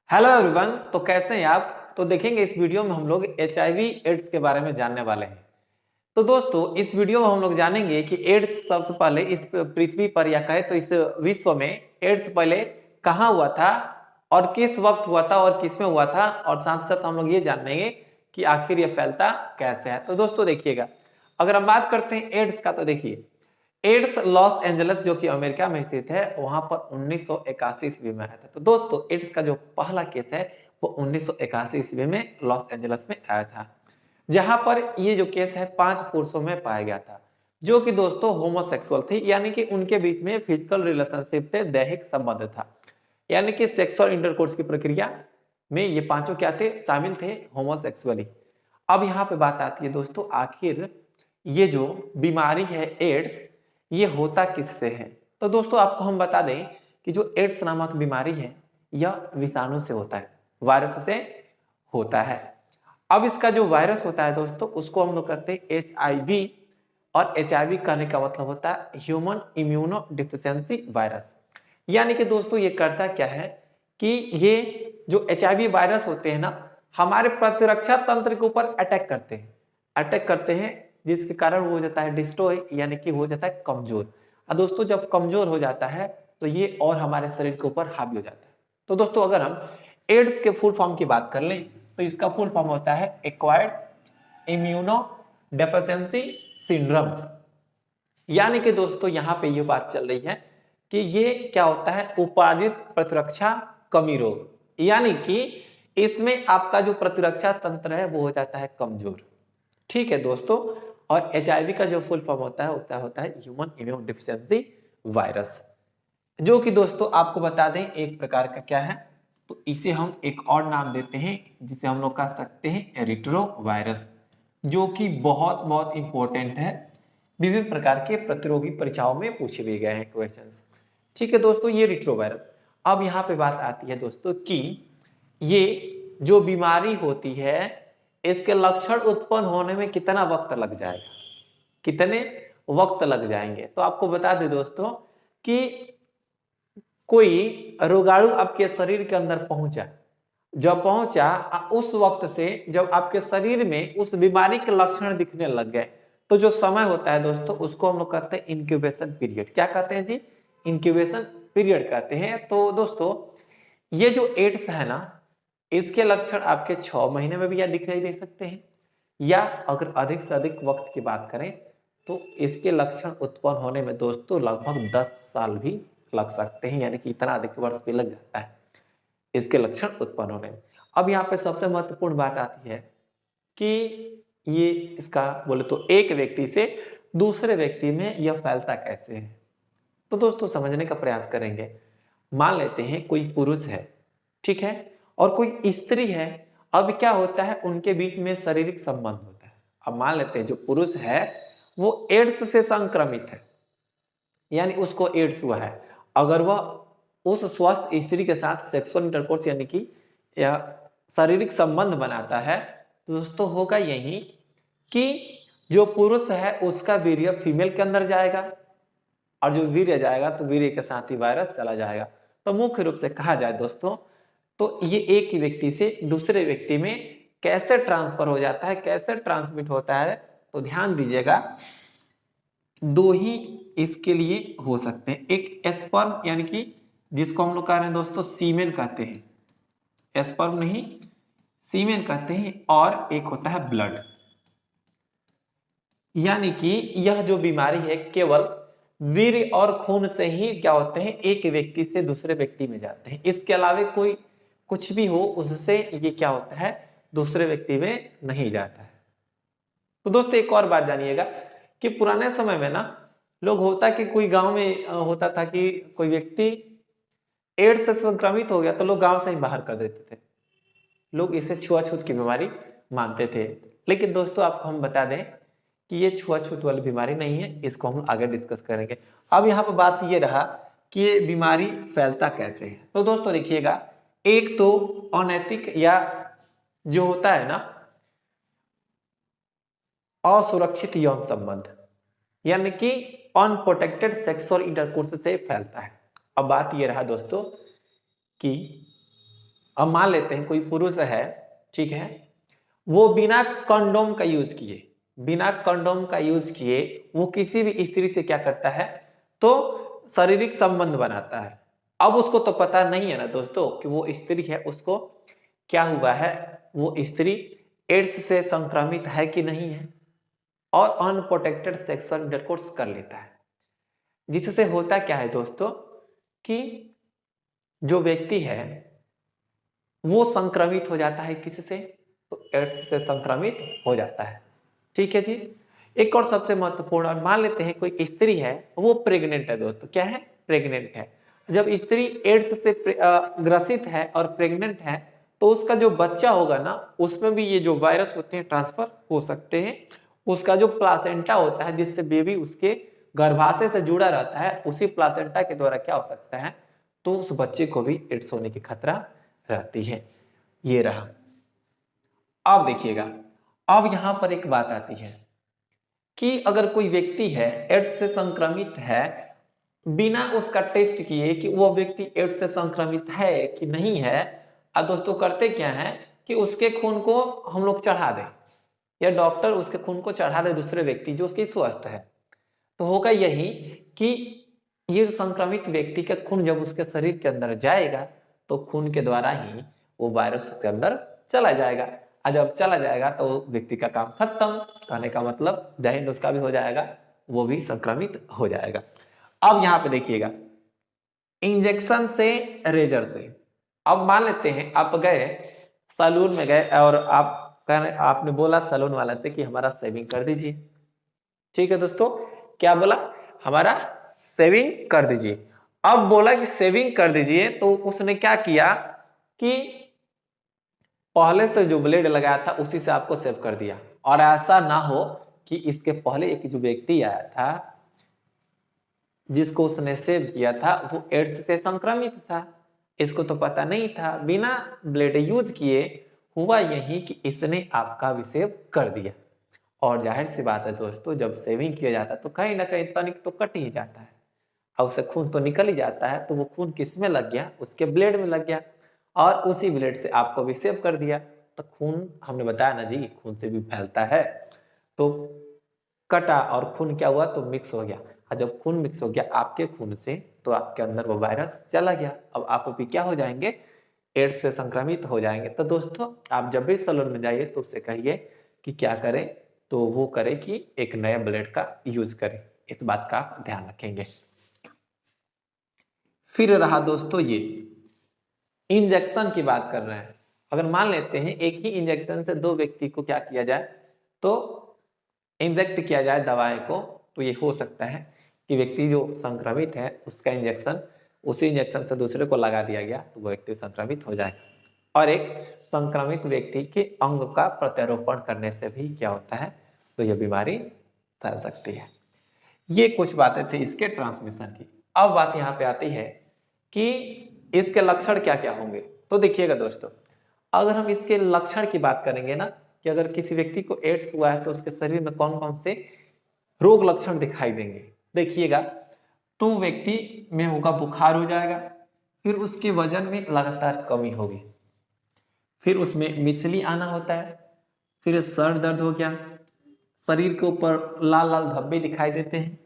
Hello everyone. तो कैसे हैं आप? तो देखेंगे इस वीडियो में हम लोग एचआईवी एड्स के बारे में जानने वाले हैं। तो दोस्तों इस वीडियो में हम लोग जानेंगे कि एड्स सबसे पहले इस पृथ्वी पर या कहे तो इस विश्व में एड्स पहले कहाँ हुआ था और किस वक्त हुआ था और किस में हुआ था, और साथ साथ हम लोग ये जानेंगे कि आखिर ये फैलता कैसे है। तो दोस्तों देखिएगा, अगर हम बात करते हैं एड्स का, तो देखिए एड्स लॉस एंजल्स जो कि अमेरिका में स्थित है, वहां पर 1981 ईस्वी में आया था। तो दोस्तों एड्स का जो पहला केस है वो 1981 ईस्वी में लॉस एंजल्स में आया था, जहां पर ये जो केस है 5 पुरुषों में पाया गया था, जो कि दोस्तों होमोसेक्सुअल थे, यानी कि उनके बीच में फिजिकल रिलेशनशिप थे, दैहिक संबंध था, यानी कि सेक्सुअल इंटरकोर्स की प्रक्रिया में ये पांचों क्या थे, शामिल थे, होमोसेक्सुअली। अब यहाँ पे बात आती है दोस्तों, आखिर ये जो बीमारी है एड्स, ये होता किससे है। तो दोस्तों आपको हम बता दें कि जो एड्स नामक बीमारी है यह विषाणु से होता है, वायरस से होता है। अब इसका जो वायरस होता है दोस्तों, उसको हम लोग कहते हैं HIV, और HIV कहने का मतलब होता है ह्यूमन इम्यूनो डिफिशियंसी वायरस। यानी कि दोस्तों ये करता क्या है कि ये जो HIV वायरस होते हैं ना, हमारे प्रतिरक्षा तंत्र के ऊपर अटैक करते हैं, जिसके कारण वो हो जाता है डिस्ट्रॉय, यानी कि हो जाता है कमजोर। और दोस्तों जब कमजोर हो जाता है तो ये और हमारे शरीर के ऊपर हावी हो जाता है। तो दोस्तों अगर हम एड्स के फुल फॉर्म की बात कर लें तो इसका फुल फॉर्म होता है एक्वायर्ड इम्यूनो डेफिशिएंसी सिंड्रोम। यानी कि दोस्तों यहां पे ये बात चल रही है कि ये क्या होता है, उपार्जित प्रतिरक्षा कमी रोग, यानी कि इसमें आपका जो प्रतिरक्षा तंत्र है वो हो जाता है कमजोर। ठीक है दोस्तों। और HIV का जो फुल फॉर्म होता है ह्यूमन इम्यून डिफिशियंसी वायरस, जो कि दोस्तों आपको बता दें एक प्रकार का क्या है, तो इसे हम एक और नाम देते हैं जिसे हम लोग कह सकते हैं एरिथ्रो वायरस, जो कि बहुत बहुत इंपॉर्टेंट है, विभिन्न प्रकार के प्रतिरोगी परीक्षाओं में पूछे भी गए हैं क्वेश्चंस। ठीक है दोस्तों, ये रिट्रो वायरस। अब यहाँ पे बात आती है दोस्तों कि ये जो बीमारी होती है, इसके लक्षण उत्पन्न होने में कितना वक्त लग जाएगा, कितने वक्त लग जाएंगे। तो आपको बता दें दोस्तों कि कोई रोगाणु आपके शरीर के अंदर पहुंचा, जब पहुंचा उस वक्त से जब आपके शरीर में उस बीमारी के लक्षण दिखने लग गए, तो जो समय होता है दोस्तों उसको हम लोग कहते हैं इंक्यूबेशन पीरियड। क्या कहते हैं जी? इंक्यूबेशन पीरियड कहते हैं। तो दोस्तों ये जो एड्स है ना, इसके लक्षण आपके 6 महीने में भी या दिखाई दे सकते हैं, या अगर अधिक से अधिक वक्त की बात करें तो इसके लक्षण उत्पन्न होने में दोस्तों लगभग 10 साल भी लग सकते हैं, यानी कि इतना अधिक वर्ष भी लग जाता है इसके लक्षण उत्पन्न होने में। अब यहाँ पे सबसे महत्वपूर्ण बात आती है कि ये इसका बोले तो एक व्यक्ति से दूसरे व्यक्ति में यह फैलता कैसे है। तो दोस्तों समझने का प्रयास करेंगे। मान लेते हैं कोई पुरुष है, ठीक है, और कोई स्त्री है। अब क्या होता है, उनके बीच में शारीरिक संबंध होता है। अब मान लेते हैं जो पुरुष है वो एड्स से संक्रमित है, यानी उसको एड्स हुआ है। अगर वह उस स्वस्थ स्त्री के साथ सेक्सुअल इंटरकोर्स यानी कि या शारीरिक संबंध बनाता है, तो दोस्तों होगा यही कि जो पुरुष है उसका वीर्य फीमेल के अंदर जाएगा, और जो वीर्य जाएगा तो वीर्य के साथ ही वायरस चला जाएगा। तो मुख्य रूप से कहा जाए दोस्तों, तो ये एक ही व्यक्ति से दूसरे व्यक्ति में कैसे ट्रांसफर हो जाता है, कैसे ट्रांसमिट होता है, तो ध्यान दीजिएगा। दो ही इसके लिए हो सकते हैं, एक एस्पर्म यानी कि जिसको हम लोग कह रहे हैं दोस्तों सीमेन कहते हैं, एस्पर्म नहीं सीमेन कहते हैं, और एक होता है ब्लड। यानी कि यह जो बीमारी है केवल वीर्य और खून से ही क्या होते हैं, एक व्यक्ति से दूसरे व्यक्ति में जाते हैं। इसके अलावा कोई कुछ भी हो उससे ये क्या होता है, दूसरे व्यक्ति में नहीं जाता है। तो दोस्तों एक और बात जानिएगा कि पुराने समय में ना लोग होता कि कोई गांव में होता था कि कोई व्यक्ति एड्स से संक्रमित हो गया तो लोग गांव से ही बाहर कर देते थे। लोग इसे छुआछूत की बीमारी मानते थे। लेकिन दोस्तों आपको हम बता दें कि ये छुआछूत वाली बीमारी नहीं है, इसको हम आगे डिस्कस करेंगे। अब यहाँ पर बात ये रहा कि ये बीमारी फैलता कैसे है। तो दोस्तों देखिएगा, एक तो अनैतिक या जो होता है ना असुरक्षित यौन संबंध, यानी कि अनप्रोटेक्टेड सेक्सुअल इंटरकोर्स से फैलता है। अब बात ये रहा दोस्तों कि अब मान लेते हैं कोई पुरुष है, ठीक है, वो बिना कंडोम का यूज किए, बिना कंडोम का यूज किए वो किसी भी स्त्री से क्या करता है, तो शारीरिक संबंध बनाता है। अब उसको तो पता नहीं है ना दोस्तों कि वो स्त्री है, उसको क्या हुआ है, वो स्त्री एड्स से संक्रमित है कि नहीं है, और अनप्रोटेक्टेड सेक्सुअल इंटरकोर्स कर लेता है। जिससे होता क्या है दोस्तों कि जो व्यक्ति है वो संक्रमित हो जाता है किससे, तो एड्स से संक्रमित हो जाता है। ठीक है जी। एक और सबसे महत्वपूर्ण, और मान लेते हैं कोई स्त्री है वो प्रेग्नेंट है दोस्तों, क्या है, प्रेग्नेंट है। जब स्त्री एड्स से ग्रसित है और प्रेग्नेंट है तो उसका जो बच्चा होगा ना उसमें भी ये जो वायरस होते हैं ट्रांसफर हो सकते हैं। उसका जो प्लासेंटा होता है जिससे बेबी उसके गर्भाशय से जुड़ा रहता है, उसी प्लासेंटा के द्वारा क्या हो सकता है, तो उस बच्चे को भी एड्स होने की खतरा रहती है। ये रहा। अब देखिएगा, अब यहां पर एक बात आती है कि अगर कोई व्यक्ति है एड्स से संक्रमित है, बिना उसका टेस्ट किए कि वो व्यक्ति एड्स से संक्रमित है कि नहीं है, और दोस्तों करते क्या है कि उसके खून को हम लोग चढ़ा दें, या डॉक्टर उसके खून को चढ़ा दे दूसरे व्यक्ति जो उसकी स्वस्थ है, तो होगा यही कि ये जो संक्रमित व्यक्ति का खून जब उसके शरीर के अंदर जाएगा तो खून के द्वारा ही वो वायरस उसके अंदर चला जाएगा, और जब चला जाएगा तो व्यक्ति का काम खत्म। कहने का मतलब जय हिंद उसका भी हो जाएगा, वो भी संक्रमित हो जाएगा। अब यहां पे देखिएगा, इंजेक्शन से, रेजर से। अब मान लेते हैं आप गए सैलून में गए और आपने बोला सैलून वाला से कि हमारा शेविंग कर दीजिए। ठीक है दोस्तों, क्या बोला, हमारा शेविंग कर दीजिए। अब बोला कि शेविंग कर दीजिए तो उसने क्या किया कि पहले से जो ब्लेड लगाया था उसी से आपको सेव कर दिया। और ऐसा ना हो कि इसके पहले एक जो व्यक्ति आया था जिसको उसने सेव किया था वो एड्स से संक्रमित था, इसको तो पता नहीं था, बिना ब्लेड यूज किए हुआ यही कि इसने आपका भी सेव कर दिया। और जाहिर सी बात है दोस्तों, जब सेविंग किया जाता है तो कहीं ना कहीं तनिक तो कट ही जाता है, और उससे खून तो निकल ही जाता है, तो वो खून किस में लग गया, उसके ब्लेड में लग गया, और उसी ब्लेड से आपको भी सेव कर दिया। तो खून हमने बताया ना जी, खून से भी फैलता है, तो कटा और खून क्या हुआ, तो मिक्स हो गया, और जब खून मिक्स हो गया आपके खून से तो आपके अंदर वो वायरस चला गया। अब आप भी क्या हो जाएंगे, एड्स से संक्रमित हो जाएंगे। तो दोस्तों आप जब भी सैलून में जाइए तो उससे कहिए कि क्या करें, तो वो करे कि एक नया ब्लेड का यूज करें, इस बात का आप ध्यान रखेंगे। फिर रहा दोस्तों ये इंजेक्शन की बात कर रहे हैं। अगर मान लेते हैं एक ही इंजेक्शन से दो व्यक्ति को क्या किया जाए, तो इंजेक्ट किया जाए दवाई को, तो ये हो सकता है कि व्यक्ति जो संक्रमित है उसका इंजेक्शन उसी इंजेक्शन से दूसरे को लगा दिया गया तो वो व्यक्ति संक्रमित हो जाए। और एक संक्रमित व्यक्ति के अंग का प्रत्यारोपण करने से भी क्या होता है, तो यह बीमारी फैल सकती है। ये कुछ बातें थी इसके ट्रांसमिशन की। अब बात यहाँ पे आती है कि इसके लक्षण क्या क्या होंगे। तो देखिएगा दोस्तों, अगर हम इसके लक्षण की बात करेंगे ना, कि अगर किसी व्यक्ति को एड्स हुआ है तो उसके शरीर में कौन कौन से रोग लक्षण दिखाई देंगे, देखिएगा, तो व्यक्ति में होगा बुखार हो जाएगा, फिर उसके वजन में लगातार कमी होगी, फिर उसमें मिचली आना होता है, फिर सर दर्द हो गया, शरीर के ऊपर लाल लाल धब्बे दिखाई देते हैं,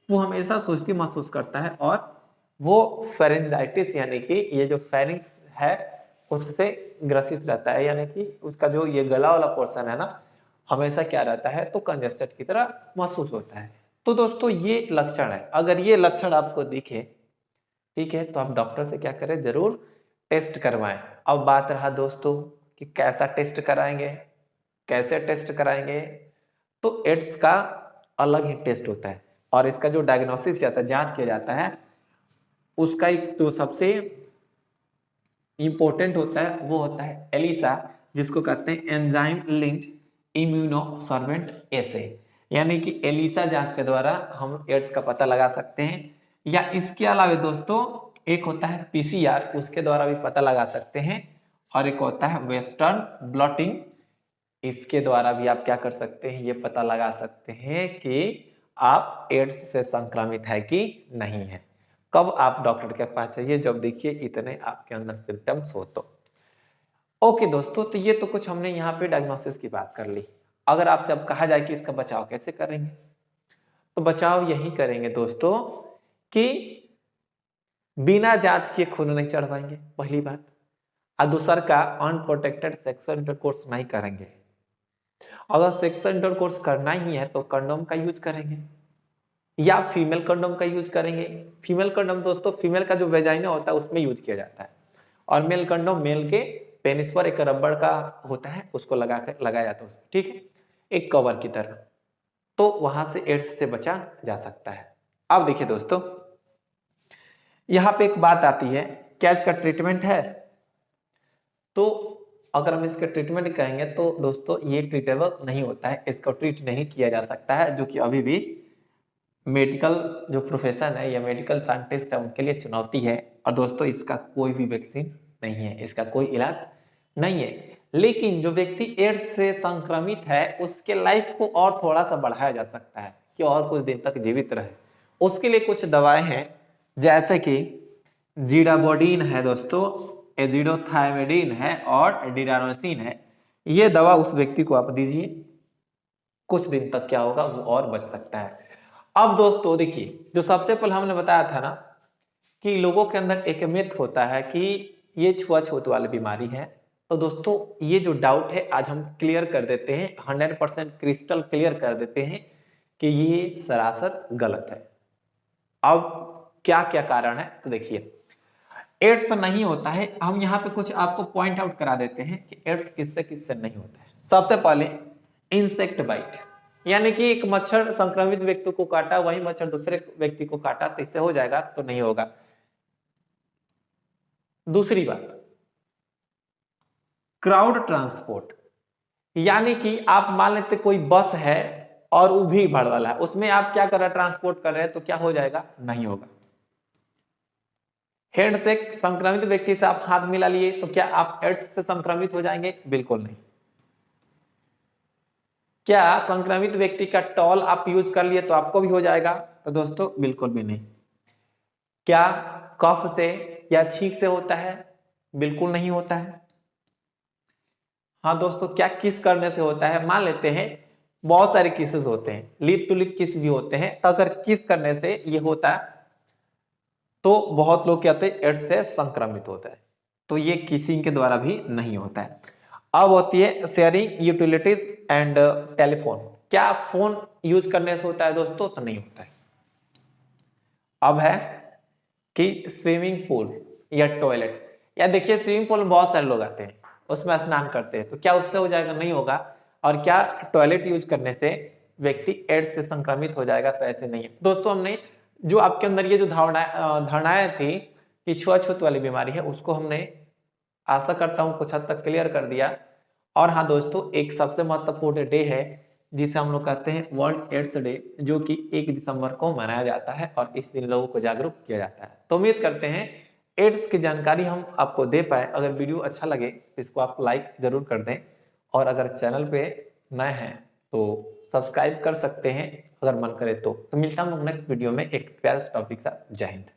वो हमेशा सुस्ती महसूस करता है, और वो फेरेंजाइटिस यानी कि ये जो फेरिंक्स है उससे ग्रसित रहता है, यानी कि उसका जो ये गला वाला पोर्शन है ना हमेशा क्या रहता है, तो कंजेस्टेड की तरह महसूस होता है। तो दोस्तों ये लक्षण है, अगर ये लक्षण आपको दिखे, ठीक है, तो आप डॉक्टर से क्या करें, जरूर टेस्ट करवाएं। अब बात रहा दोस्तों कि कैसा टेस्ट कराएंगे, कैसे टेस्ट कराएंगे, तो एड्स का अलग ही टेस्ट होता है, और इसका जो डायग्नोसिस जाता है, जांच किया जाता है, उसका एक जो सबसे इंपॉर्टेंट होता है वो होता है एलिसा, जिसको कहते हैं एंजाइम लिंक्ड इम्यूनोसॉर्बेंट एसे, यानी कि एलिसा जांच के द्वारा हम एड्स का पता लगा सकते हैं। या इसके अलावा दोस्तों एक होता है पीसीआर, उसके द्वारा भी पता लगा सकते हैं, और एक होता है वेस्टर्न ब्लॉटिंग, इसके द्वारा भी आप क्या कर सकते हैं, ये पता लगा सकते हैं कि आप एड्स से संक्रमित है कि नहीं है। कब आप डॉक्टर के पास जाइए, जब देखिए इतने आपके अंदर सिम्टम्स हो तो। ओके दोस्तों, तो ये तो कुछ हमने यहाँ पे डायग्नोसिस की बात कर ली। अगर आपसे अब कहा जाए कि इसका बचाव कैसे करेंगे, तो बचाव यही करेंगे दोस्तों कि बिना जांच के खून नहीं चढ़वाएंगे, पहली बात। और दूसर का अनप्रोटेक्टेड सेक्सुअल इंटरकोर्स नहीं करेंगे। अगर सेक्सुअल इंटरकोर्स करना ही है तो कंडोम का यूज करेंगे या फीमेल कंडोम का यूज करेंगे। फीमेल कंडोम दोस्तों फीमेल का जो वेजाइना होता है उसमें यूज किया जाता है, और मेल कंडोम मेल के पेनिस पर एक रबड़ का होता है, उसको लगाया जाता है उसमें, ठीक है, एक कवर की तरह। तो वहां से एड्स से बचा जा सकता है। अब देखिए दोस्तों, यहां पे एक बात आती है, क्या इसका ट्रीटमेंट है? तो अगर हम इसके ट्रीटमेंट कहेंगे तो दोस्तों ये ट्रीटेबल नहीं होता है, इसको ट्रीट नहीं किया जा सकता है, जो कि अभी भी मेडिकल जो प्रोफेशन है या मेडिकल साइंटिस्ट है उनके लिए चुनौती है। और दोस्तों इसका कोई भी वैक्सीन नहीं है, इसका कोई इलाज नहीं है। लेकिन जो व्यक्ति एड्स से संक्रमित है उसके लाइफ को और थोड़ा सा बढ़ाया जा सकता है कि और कुछ दिन तक जीवित रहे। उसके लिए कुछ दवाएं हैं, जैसे कि जीडाबोडीन है दोस्तों, एजिडोथायमिडीन है और डिडारोसिन है। ये दवा उस व्यक्ति को आप दीजिए, कुछ दिन तक क्या होगा वो और बच सकता है। अब दोस्तों देखिए, जो सबसे पहले हमने बताया था ना कि लोगों के अंदर एक मिथ होता है कि ये छुआछूत वाली बीमारी है। तो दोस्तों ये जो डाउट है आज हम क्लियर कर देते हैं, 100% क्रिस्टल क्लियर कर देते हैं कि ये सरासर गलत है। अब क्या क्या कारण है तो देखिए, एड्स नहीं होता है, हम यहाँ पे कुछ आपको पॉइंट आउट करा देते हैं कि एड्स किससे किससे नहीं होता है। सबसे पहले इंसेक्ट बाइट, यानी कि एक मच्छर संक्रमित व्यक्ति को काटा, वही मच्छर दूसरे व्यक्ति को काटा, तो इससे हो जाएगा? तो नहीं होगा। दूसरी बात, क्राउड ट्रांसपोर्ट, यानी कि आप मान लेते कोई बस है और वो भीड़ भाड़ वाला है, उसमें आप क्या कर रहे हैं, ट्रांसपोर्ट कर रहे हैं, तो क्या हो जाएगा? नहीं होगा। हेड से संक्रमित व्यक्ति से आप हाथ मिला लिए तो क्या आप एड्स से संक्रमित हो जाएंगे? बिल्कुल नहीं। क्या संक्रमित व्यक्ति का टॉल आप यूज कर लिए तो आपको भी हो जाएगा? तो दोस्तों बिल्कुल भी नहीं। क्या कफ से या छींक से होता है? बिल्कुल नहीं होता है। हाँ दोस्तों, क्या किस करने से होता है? मान लेते हैं बहुत सारे केसेस होते हैं, लिप टू लिप किस भी होते हैं, तो अगर किस करने से ये होता है तो बहुत लोग कहते हैं एड्स से संक्रमित होता है, तो ये किसिंग के द्वारा भी नहीं होता है। अब होती है शेयरिंग यूटिलिटीज एंड टेलीफोन, क्या फोन यूज करने से होता है दोस्तों? तो नहीं होता है। अब है कि स्विमिंग पूल या टॉयलेट, या देखिए स्विमिंग पूल में बहुत सारे लोग आते हैं, उसमें स्नान करते हैं, तो क्या उससे हो जाएगा? नहीं होगा। और क्या टॉयलेट यूज करने से व्यक्ति एड्स से संक्रमित हो जाएगा? तो ऐसे नहीं है दोस्तों। हमने जो आपके अंदर ये जो धारणाएं थी कि छुआछूत वाली बीमारी है, उसको हमने आशा करता हूं कुछ हद तक क्लियर कर दिया। और हाँ दोस्तों, एक सबसे महत्वपूर्ण डे है जिसे हम लोग कहते हैं वर्ल्ड एड्स डे, जो कि 1 दिसंबर को मनाया जाता है और इस दिन लोगों को जागरूक किया जाता है। तो उम्मीद करते हैं एड्स की जानकारी हम आपको दे पाए। अगर वीडियो अच्छा लगे तो इसको आप लाइक जरूर कर दें, और अगर चैनल पे नए हैं तो सब्सक्राइब कर सकते हैं अगर मन करे तो। मिलता हूँ नेक्स्ट वीडियो में एक प्यारे टॉपिक का। जय हिंद।